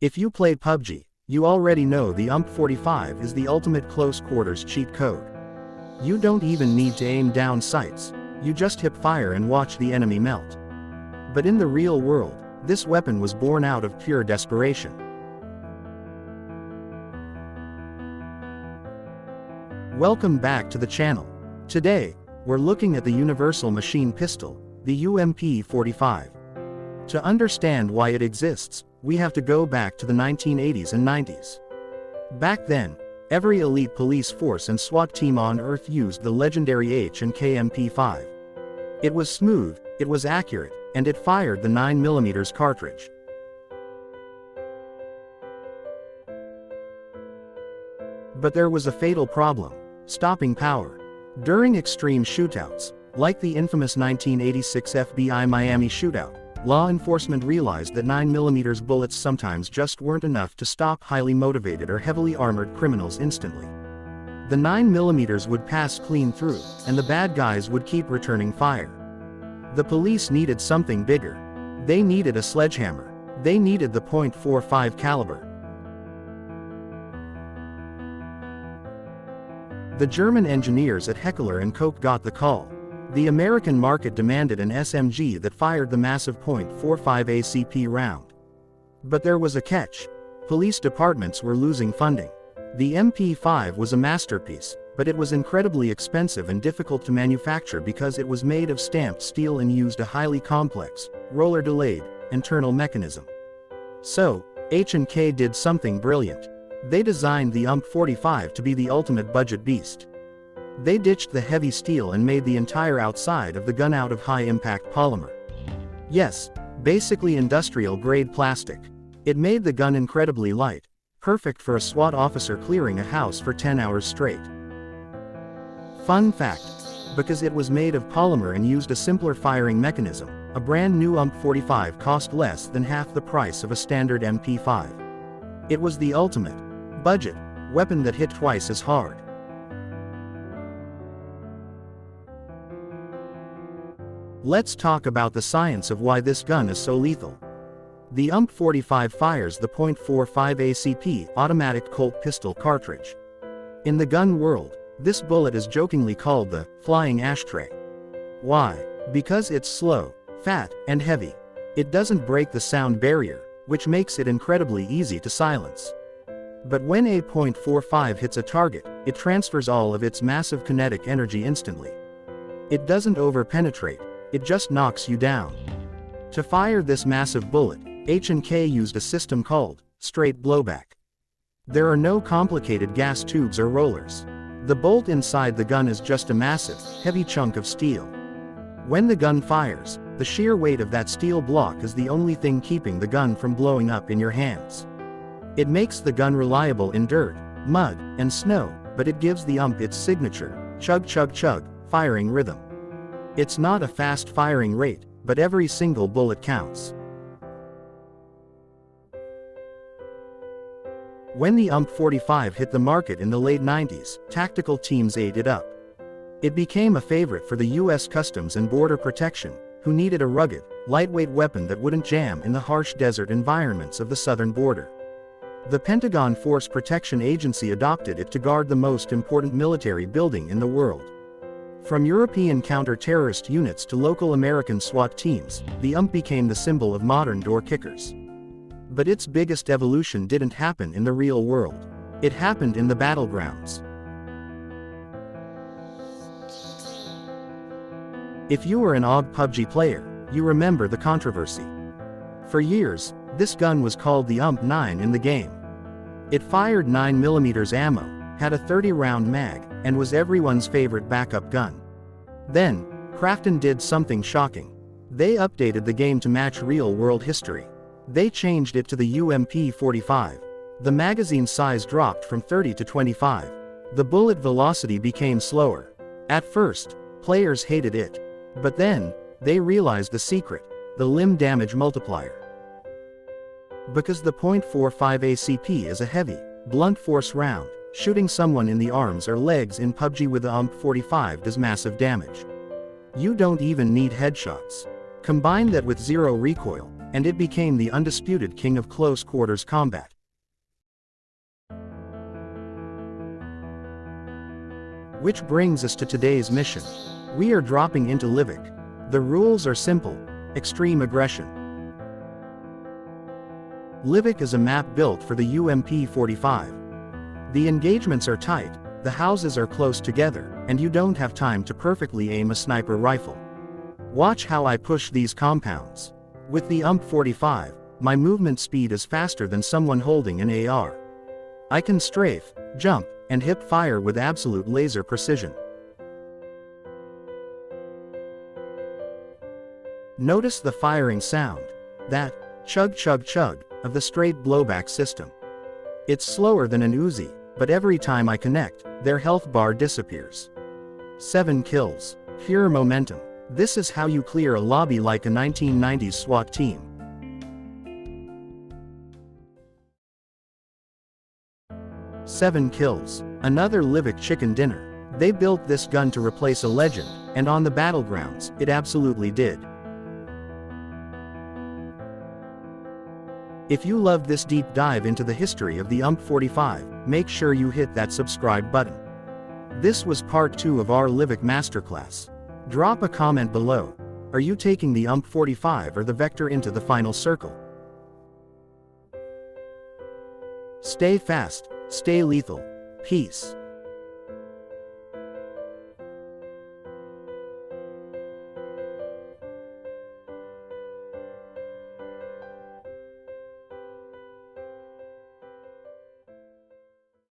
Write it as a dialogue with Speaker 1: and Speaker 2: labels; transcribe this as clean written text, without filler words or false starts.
Speaker 1: If you play PUBG, you already know the UMP45 is the ultimate close quarters cheat code. You don't even need to aim down sights, you just hip fire and watch the enemy melt. But in the real world, this weapon was born out of pure desperation. Welcome back to the channel. Today, we're looking at the universal machine pistol, the UMP45. To understand why it exists, we have to go back to the 1980s and 90s. Back then, every elite police force and SWAT team on Earth used the legendary H&K MP5. It was smooth, it was accurate, and it fired the 9mm cartridge. But there was a fatal problem: stopping power. During extreme shootouts, like the infamous 1986 FBI Miami shootout, law enforcement realized that 9mm bullets sometimes just weren't enough to stop highly motivated or heavily armored criminals instantly. The 9mm would pass clean through, and the bad guys would keep returning fire. The police needed something bigger. They needed a sledgehammer. They needed the .45 caliber. The German engineers at Heckler Koch got the call. The American market demanded an SMG that fired the massive .45 ACP round. But there was a catch. Police departments were losing funding. The MP5 was a masterpiece, but it was incredibly expensive and difficult to manufacture because it was made of stamped steel and used a highly complex, roller-delayed, internal mechanism. So, H&K did something brilliant. They designed the UMP45 to be the ultimate budget beast. They ditched the heavy steel and made the entire outside of the gun out of high-impact polymer. Yes, basically industrial-grade plastic. It made the gun incredibly light, perfect for a SWAT officer clearing a house for 10 hours straight. Fun fact: because it was made of polymer and used a simpler firing mechanism, a brand new UMP45 cost less than half the price of a standard MP5. It was the ultimate budget weapon that hit twice as hard. Let's talk about the science of why this gun is so lethal. The UMP45 fires the .45 ACP automatic Colt pistol cartridge. In the gun world, this bullet is jokingly called the flying ashtray. Why? Because it's slow, fat, and heavy. It doesn't break the sound barrier, which makes it incredibly easy to silence. But when a .45 hits a target, it transfers all of its massive kinetic energy instantly. It doesn't over-penetrate, it just knocks you down. To fire this massive bullet, H&K used a system called straight blowback. There are no complicated gas tubes or rollers. The bolt inside the gun is just a massive, heavy chunk of steel. When the gun fires, the sheer weight of that steel block is the only thing keeping the gun from blowing up in your hands. It makes the gun reliable in dirt, mud, and snow, but it gives the UMP its signature chug chug chug firing rhythm. It's not a fast firing rate, but every single bullet counts. When the UMP45 hit the market in the late 90s, tactical teams ate it up. It became a favorite for the US Customs and Border Protection, who needed a rugged, lightweight weapon that wouldn't jam in the harsh desert environments of the southern border. The Pentagon Force Protection Agency adopted it to guard the most important military building in the world. From European counter-terrorist units to local American SWAT teams, the UMP became the symbol of modern door kickers. But its biggest evolution didn't happen in the real world. It happened in the battlegrounds. If you were an AUG PUBG player, you remember the controversy. For years, this gun was called the UMP9 in the game. It fired 9mm ammo, had a 30-round mag, and was everyone's favorite backup gun. Then, Krafton did something shocking. They updated the game to match real-world history. They changed it to the UMP45. The magazine size dropped from 30 to 25. The bullet velocity became slower. At first, players hated it. But then, they realized the secret: the limb damage multiplier. Because the .45 ACP is a heavy, blunt force round, shooting someone in the arms or legs in PUBG with the UMP45 does massive damage. You don't even need headshots. Combine that with zero recoil, and it became the undisputed king of close quarters combat. Which brings us to today's mission. We are dropping into Livik. The rules are simple: extreme aggression. Livik is a map built for the UMP45. The engagements are tight, the houses are close together, and you don't have time to perfectly aim a sniper rifle. Watch how I push these compounds. With the UMP45, my movement speed is faster than someone holding an AR. I can strafe, jump, and hip fire with absolute laser precision. Notice the firing sound. That chug chug chug of the straight blowback system. It's slower than an Uzi, but every time I connect, their health bar disappears. 7 kills. Pure momentum. This is how you clear a lobby like a 1990s SWAT team. Seven kills. Another Livik chicken dinner. They built this gun to replace a legend, and on the battlegrounds, it absolutely did. If you loved this deep dive into the history of the UMP45, make sure you hit that subscribe button. This was part 2 of our Livik Masterclass. Drop a comment below. Are you taking the UMP45 or the Vector into the final circle? Stay fast, stay lethal. Peace.